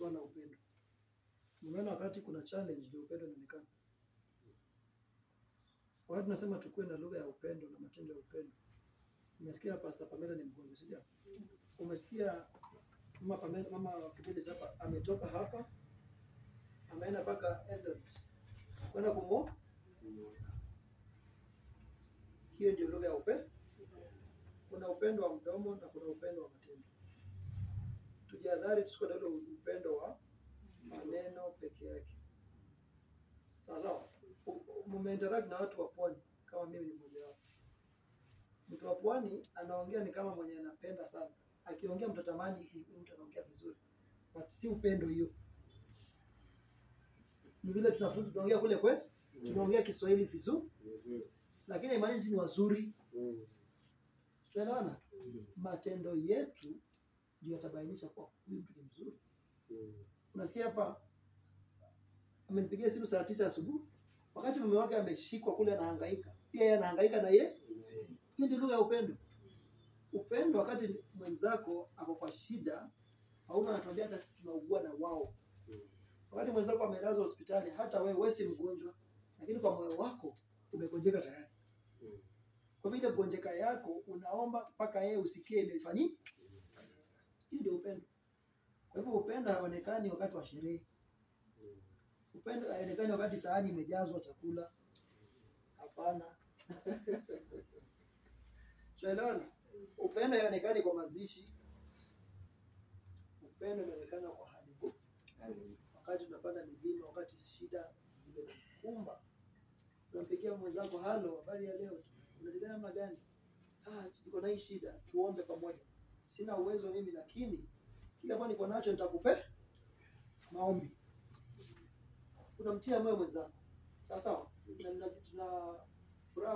swala la upendo. Unaona wakati kuna challenge ndio upendo unaonekana. Wakati tunasema tukue na lugha ya upendo na matendo ya upendo. Umesikia Pastor Pamela ni mgonjwa, sija? Umesikia mama Fidelis hapa ametoka hapa ameenda mpaka Eldoret kwenda kumo. Hiyo ndio lugha ya upendo. Kuna upendo wa mdomo na kuna upendo wa matendo. Tujihadhari tusikuwe na ule upendo wa maneno peke yake. Sawa. Mumeinteract na watu wa pwani kama mimi ni mmoja wao. Mtu wa pwani anaongea ni kama mwenye anapenda sana. Akiongea mtatamani hivi mtu anaongea vizuri. But si upendo hiyo. Ni vile tunaongea kule tunaongea Kiswahili vizuri. Lakini imani ni wazuri. Tunaelewana? Matendo yetu ndio yatabainisha kwa huyu mtu ni mzuri. Unasikia hapa amenipigia simu saa 9 asubuhi. Wakati mume wake ameshikwa kule anahangaika. Pia yeye anahangaika na yeye. Hiyo ndio lugha ya upendo. Upendo wakati mwenzako ako kwa shida, hauna anatuambia hata sisi tunaugua na wao. Wakati mwenzako amelazwa hospitali, hata wewe si mgonjwa, lakini kwa moyo wako umegonjeka tayari. Kwa vile gonjeka yako unaomba mpaka yeye usikie imefanyika. Hiyo ndio upendo. Kwa hivyo upendo haonekani wakati wa sherehe. Upendo haonekani wakati sahani imejazwa chakula. Hapana. Tunaelewana? Upendo haonekani kwa mazishi. Upendo unaonekana kwa hali ngumu. Wakati tunapanda milima, wakati shida zimekumba. Unampigia mwenzako, "Halo, habari ya leo? Unaendelea namna gani?" Niko na hii shida, tuombe pamoja. Sina uwezo mimi lakini kile ambacho niko nacho nitakupa maombi. Unamtia moyo mwenzako. Sawa sawa?